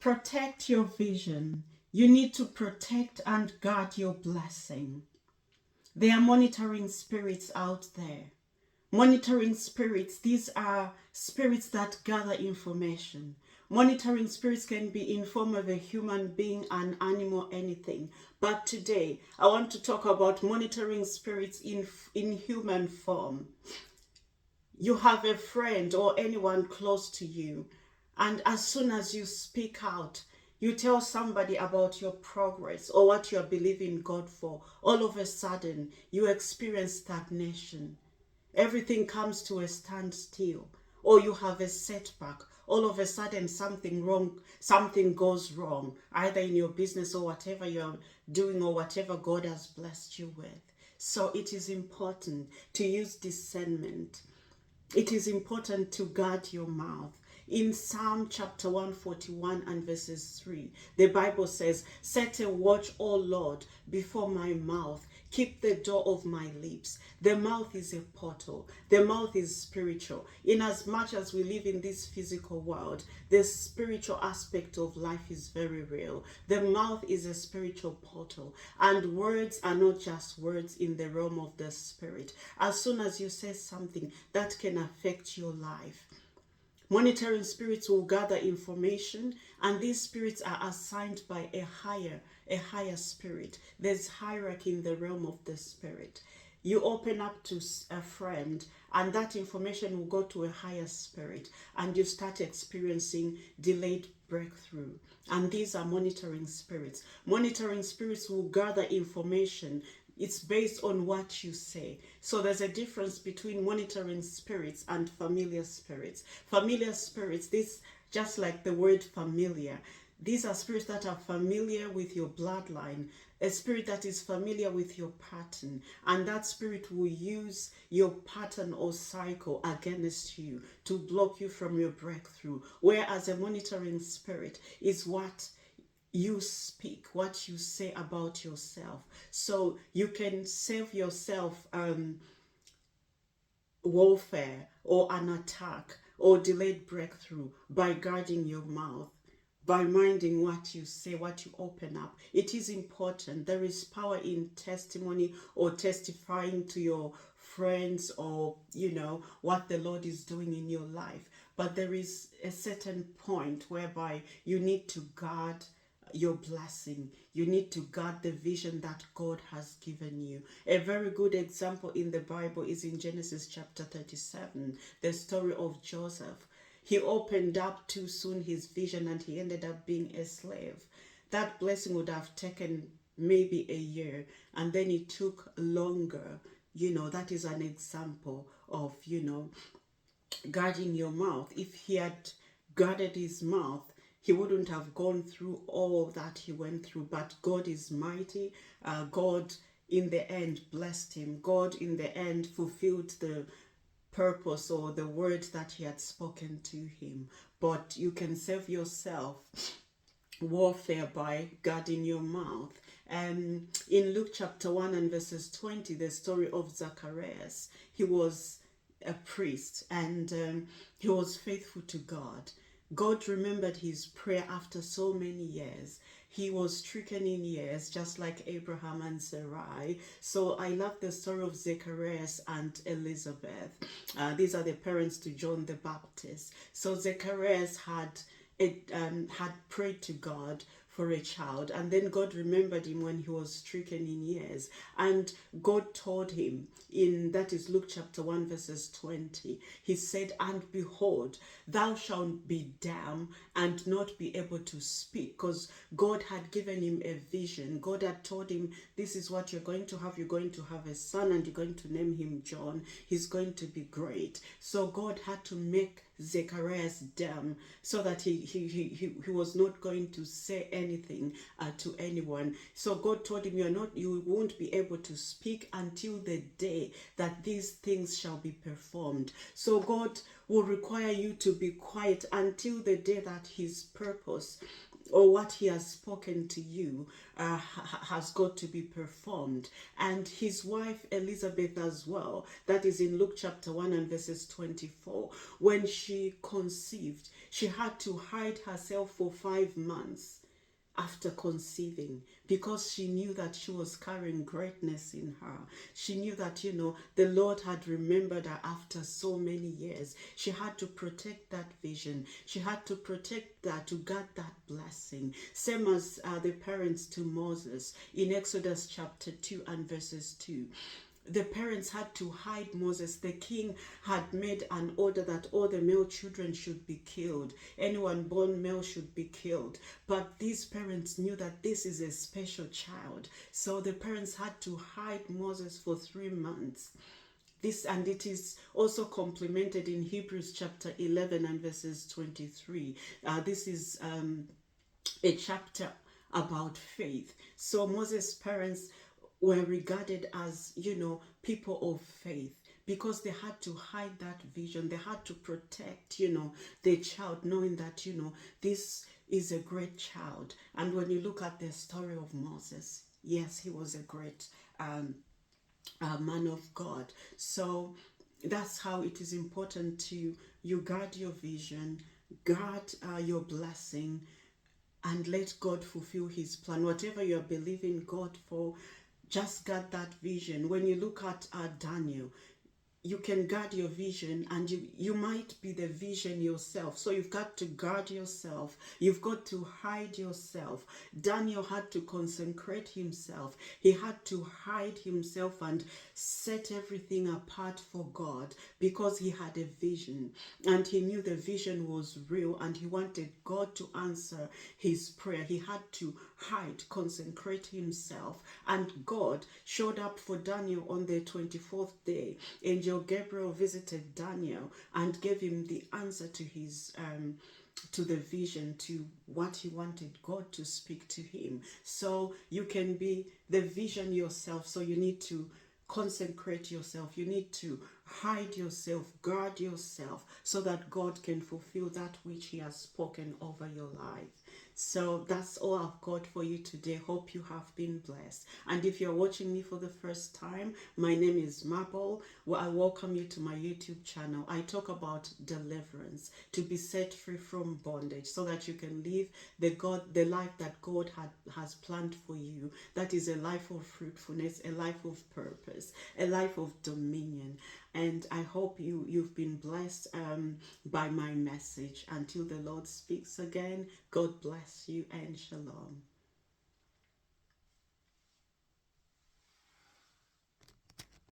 Protect your vision. You need to protect and guard your blessing. There are monitoring spirits out there. Monitoring spirits, these are spirits that gather information. Monitoring spirits can be in form of a human being, an animal, anything. But today, I want to talk about monitoring spirits in human form. You have a friend or anyone close to you, and as soon as you speak out, you tell somebody about your progress or what you're believing God for, all of a sudden you experience stagnation. Everything comes to a standstill, or you have a setback. All of a sudden something goes wrong, either in your business or whatever you're doing or whatever God has blessed you with. So it is important to use discernment. It is important to guard your mouth. In Psalm chapter 141 and verses 3, the Bible says, "Set a watch, O Lord, before my mouth. Keep the door of my lips." The mouth is a portal. The mouth is spiritual. In as much as we live in this physical world, the spiritual aspect of life is very real. The mouth is a spiritual portal. And words are not just words in the realm of the spirit. As soon as you say something, that can affect your life. Monitoring spirits will gather information, and these spirits are assigned by a higher spirit. There's hierarchy in the realm of the spirit. You open up to a friend, and that information will go to a higher spirit, and you start experiencing delayed breakthrough. And these are monitoring spirits. Monitoring spirits will gather information. It's based on what you say. So there's a difference between monitoring spirits and familiar spirits. Familiar spirits, this just like the word familiar. These are spirits that are familiar with your bloodline, a spirit that is familiar with your pattern, and that spirit will use your pattern or cycle against you to block you from your breakthrough. Whereas a monitoring spirit is what you speak, what you say about yourself. So you can save yourself warfare or an attack or delayed breakthrough by guarding your mouth, by minding what you say, what you open up. It is important. There is power in testimony or testifying to your friends or, what the Lord is doing in your life. But there is a certain point whereby you need to guard your blessing. You need to guard the vision that God has given you. A very good example in the Bible is in Genesis chapter 37, the story of Joseph. He opened up too soon his vision and he ended up being a slave. That blessing would have taken maybe a year, and then it took longer. That is an example of, guarding your mouth. If he had guarded his mouth, he wouldn't have gone through all that he went through. But God is mighty. God in the end blessed him. God in the end fulfilled the purpose or the word that he had spoken to him. But you can save yourself warfare by guarding your mouth. In Luke chapter 1 and verses 20, the story of Zacharias. He was a priest, and he was faithful to God. God remembered his prayer after so many years. He was stricken in years, just like Abraham and Sarai. So I love the story of Zacharias and Elizabeth. These are the parents to John the Baptist. So Zacharias had prayed to God for a child, and then God remembered him when he was stricken in years, and God told him that is Luke chapter 1 verses 20. He said, "And behold, thou shalt be dumb and not be able to speak," because God had given him a vision. God had told him, this is what you're going to have. You're going to have a son, and you're going to name him John. He's going to be great. So God had to make Zacharias dumb so that he was not going to say anything to anyone. So God told him, you won't be able to speak until the day that these things shall be performed. So God will require you to be quiet until the day that his purpose or what he has spoken to you has got to be performed. And his wife Elizabeth as well, that is in Luke chapter 1 and verses 24, when she conceived, she had to hide herself for 5 months after conceiving, because she knew that she was carrying greatness in her. She knew that, the Lord had remembered her after so many years. She had to protect that vision. She had to protect that, to guard that blessing. Same as the parents to Moses in Exodus chapter 2 and verses 2. The parents had to hide Moses. The king had made an order that all the male children should be killed. Anyone born male should be killed. But these parents knew that this is a special child. So the parents had to hide Moses for 3 months. And it is also complemented in Hebrews chapter 11 and verses 23. This is a chapter about faith. So Moses' parents were regarded as, people of faith, because they had to hide that vision. They had to protect, the child, knowing that, this is a great child. And when you look at the story of Moses, yes, he was a great man of God. So that's how it is important to you guard your vision, guard your blessing, and let God fulfill his plan. Whatever you're believing God for, just guard that vision. When you look at Daniel, you can guard your vision, and you might be the vision yourself. So you've got to guard yourself. You've got to hide yourself. Daniel had to consecrate himself. He had to hide himself and set everything apart for God, because he had a vision, and he knew the vision was real, and he wanted God to answer his prayer. He had to hide, consecrate himself, and God showed up for Daniel on the 24th day. Angel Gabriel visited Daniel and gave him the answer to his to the vision, to what he wanted God to speak to him. So you can be the vision yourself. So you need to consecrate yourself. You need to hide yourself, guard yourself, so that God can fulfill that which he has spoken over your life. So that's all I've got for you today. Hope you have been blessed. And if you're watching me for the first time, my name is Marble. Well, I welcome you to my YouTube channel. I talk about deliverance, to be set free from bondage, so that you can live the life that God has planned for you. That is a life of fruitfulness, a life of purpose, a life of dominion. And I hope you've been blessed by my message. Until the Lord speaks again, God bless you and shalom.